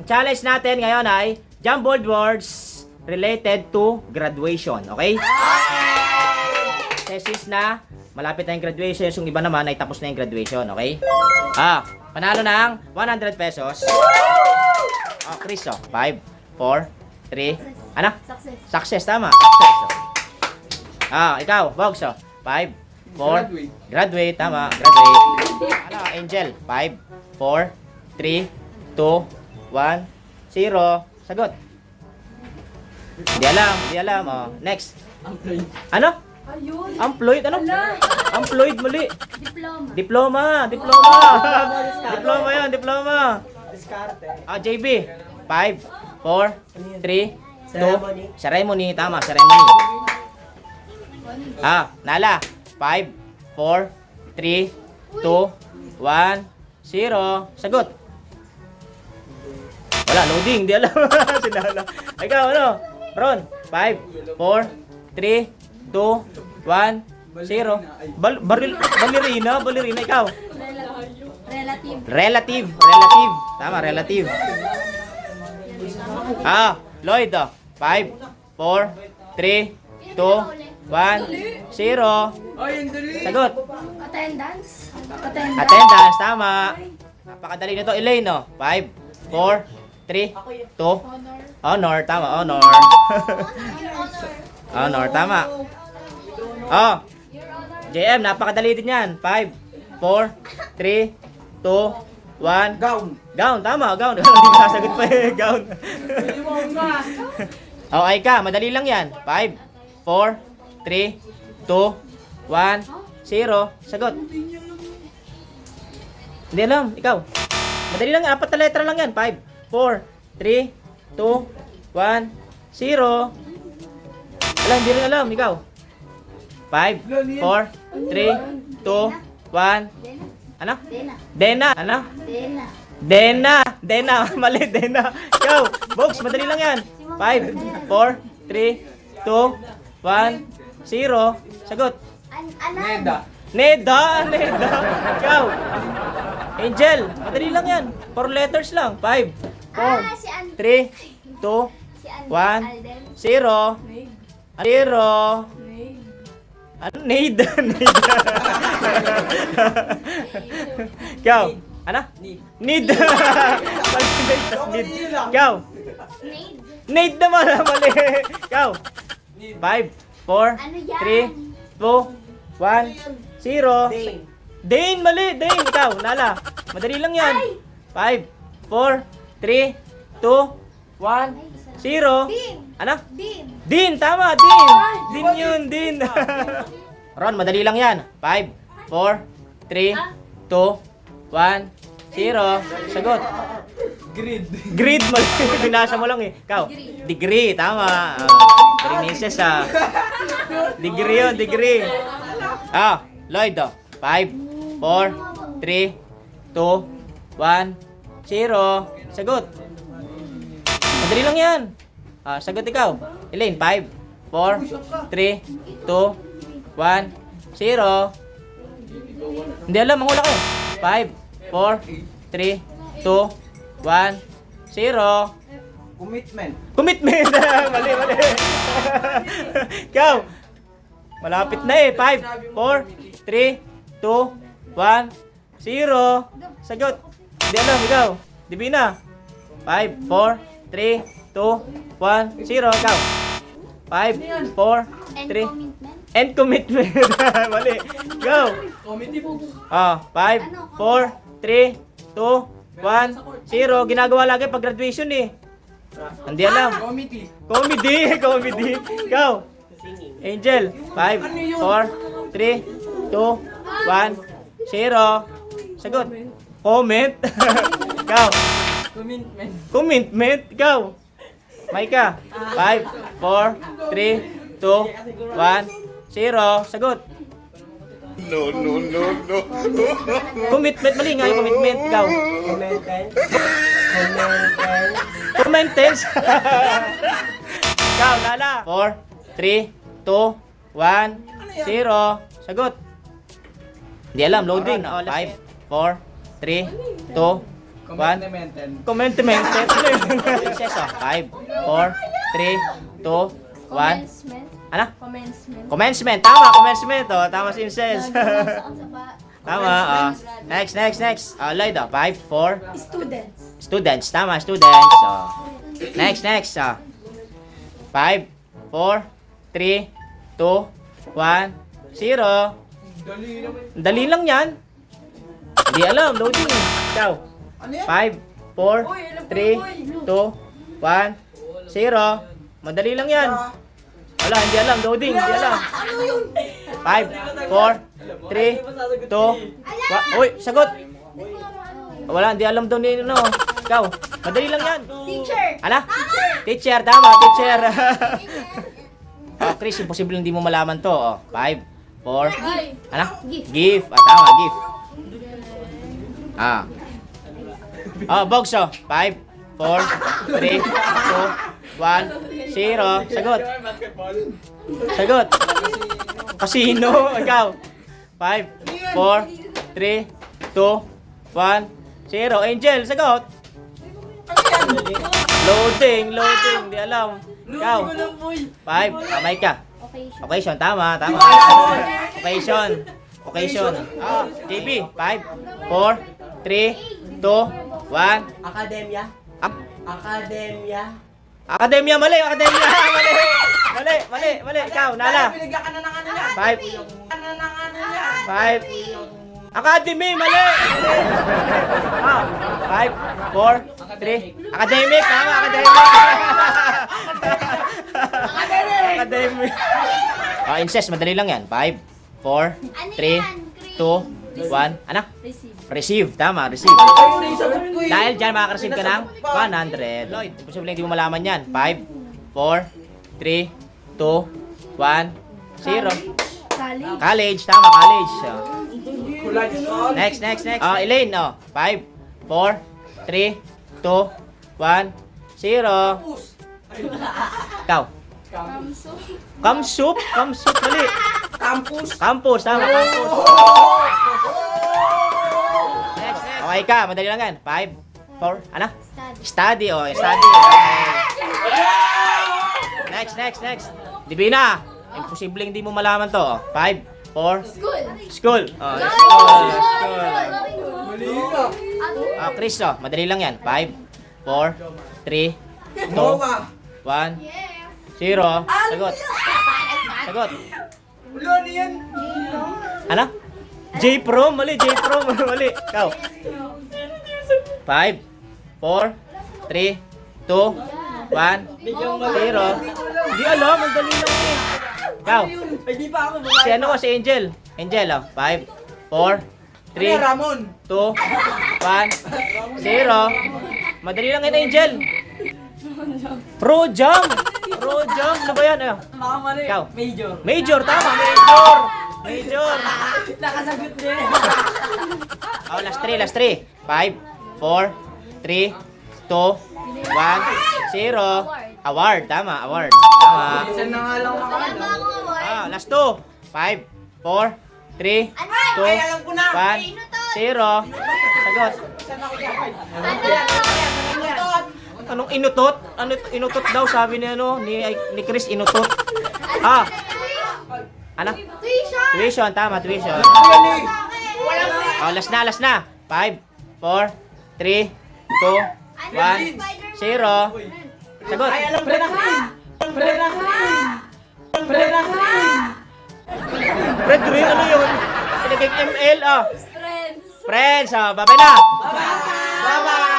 challenge natin ngayon ay jumbled words related to graduation. Okay? Thesis na malapit na yung graduation. Yung iba naman ay tapos na yung graduation. Okay? Panalo ng 100 pesos. Chris, 5, 4, 3, ano? Success, tama. Success. Ikaw, Bogs, 5, 4, graduate, tama. Graduate. Angel, 5, 4, 3, 2, 1, 0. Sagot. Hindi alam. Next. Ano? Employed, ano? Employed, mali. Diploma. Diploma yan, diploma. JB. 5, 4, 3, 2, ceremony, tama, ceremony. Nala. 5, 4, 3, 2, 1, 0. Sagot. Wala, loading, di alam. Sinala. Ikaw, ano? Ron, 5, 4, 3, 2, 1, 0. Ballerina, ikaw. Relative. Tama, relative. Lloyd, 5, 4, 3, 2, 1, 0. Sagot. Attendance, tama. Napakadali nito. Elaine, 5, 4, 3, 2, honor, tama, honor. Honor, tama. JM, napakadali din yan. 5, 4, 3, 2, 1. Gown, tama, gown. Hindi masasagot pa gown. Aika, madali lang yan. 5, 4, 3, 2, 1, 0. Sagot. Hindi alam, ikaw. Madali lang, 4 na letra lang yan. 5, 4, 3, 2, 1, 0. Hindi rin alam, ikaw. 5, 4, 3, 2, 1. Ano? Dena. Ano? Dena. Mali, Dena. Ikaw, Bogs, madali lang yan. 5, 4, 3, 2, 1, 0. Sagot. Neda. Ikaw. Angel, madali lang yan. 4 letters lang. 5, 4, 3, 2, 1, 0. 0. Ano? Nade. Ikaw. Ano? Need. Ikaw. Nade naman. Mali. Ikaw. 5, 4, 3, 2, 1, 0. Dane. Mali. Dane. Ikaw. Nala. Madali lang yan. 5, 4, 3, 2, 1, 0. Ano? Din, tama, Din. Din yun, Din. Ron, madali lang yan. 5, 4, 3, 2, 1, 0. Sagot. Grid, mali. Binasa mo lang eh. Ikaw, degree, tama. Trinises Degree yun, degree. Lloyd, 5, 4, 3, 2, 1, 0. Sagot. Madali lang yan. Sagot ikaw. Elaine, 5, 4, 3, 2, 1, 0. Hindi alam, manghula kayo. 5, 4, 3, 2, 1, 0. Commitment. Mali. Ikaw. Malapit na eh. 5, 4, 3, 2, 1, 0. Sagot. Hindi alam, ikaw. Divina. 5, 4, 3, 2, 1, 0. Ikaw. 5, 4, 3. And commitment. Mali. Go. 5, 4, 3, 2, 1, 0. Ginagawa lagi pag graduation eh. Hindi alam. Comedy. Ikaw. Angel. 5, 4, 3, 2, 1, 0. Sagot. Comment. Ikaw. Commitment. Ikaw. Maika. 5, 4, 3, 2, 1, 0. Sagot. No. Commitment. Mali nga yung commitment. Ikaw. Commentens. Ikaw, Lala. 4, 3, 2, 1, 0. Sagot. Hindi alam. Loading. 5, 4, 3, 2, Commitment. Ano yun? Incest, oh. 5, 4, 3, 2, 1. Commencement. Ano? Commencement. Commencement. Tama, commencement. Oh. Tama si incest. Saan sa ba? Tama. Oh. Next. Lloyd, oh. 5, 4. Students. Students. Tama, students. Oh. Next. Oh. 5, 4, 3, 2, 1, 0. Dali lang yan. Hindi alam. Loading. Ikaw. 5, 4, 3, 2, 1, 0. Madali lang yan. Wala, hindi alam. Loading. Hindi alam. 5, 4, 3, 2, 1. Uy, sagot. Wala, hindi alam daw ni ano. Ikaw. Madali lang yan. Teacher. Ala? Teacher. Tama, teacher. Oh, Chris, imposible hindi mo malaman to. Oh, 5, 4. Ano? Gift. Ah, tama, gift. Ah. Oh, box, oh. 5, 4, 3, 2, 1, 0. Sagot. Casino. Ikaw. 5, 4, 3, 2, 1, 0. Angel, sagot. Loading. Di alam. Ikaw. 5, kamay ka. Occasion, tama. Occasion. Ah, JB. 5, 4, 3, 2, 1. Akademya. Akademya, mali. Ikaw, Nala. Binigyan ka na ng ano niya. 5. Academy, mali. Ah, 5, 4, 3. Academic, tama, academic. Oh, incest, madali lang yan. 5, 4, 3, 2, 1. Ano? Receive, tama, receive. Dahil dyan, makaka-receive ka ng 100. Lloyd, imposible hindi mo malaman yan. 5, 4, 3, 2, 1, 0. College, tama, college. Oh. Next. Oh, Elaine, oh. 5, 4, 3, 2, 1, 0. Ikaw. Kamsup, mali. Campus, tama, campus. Next. Okay ka, madali lang yan. 5, 4, ano? Study, oh, study. Next. Divina, imposible hindi mo malaman to. 5, 4, school. Oh, school. Oh, Chris, oh, madali lang yan. 5, 4, 3, 2, 1, 0. Sagot. Ano? J-Prom, mali. Ikaw. 5, 4, 3, 2, 1, 0. Hindi alam, ang dali lang eh. Ikaw. Si ano ko, si Angel. Angel, oh. 5, 4, 3, Ramon. 2, 1, 0. Madali lang yun, Angel. Pro jump. Ano ba yan? Makamali. Ikaw. Major. Tama, Major. Nakasagot din. Oh, last 3. 5, 4, 3, 2, 1, 0. Award, tama, award. Tama. Isa na nga lang makakano. Ah, last 2. 5, 4, 3, 2, 1, 0. Sagot. Anong inutot? Ano inutot daw sabi ni ni Chris inutot. Ah. Ano? Tuition, tama, tuition. Oh, last na. 5, 4, 3, 2, 1, 0. Sagot. Fred Green, ano yun? Pinaging ML, ah. Friends, ah. Babay na. Bye-bye.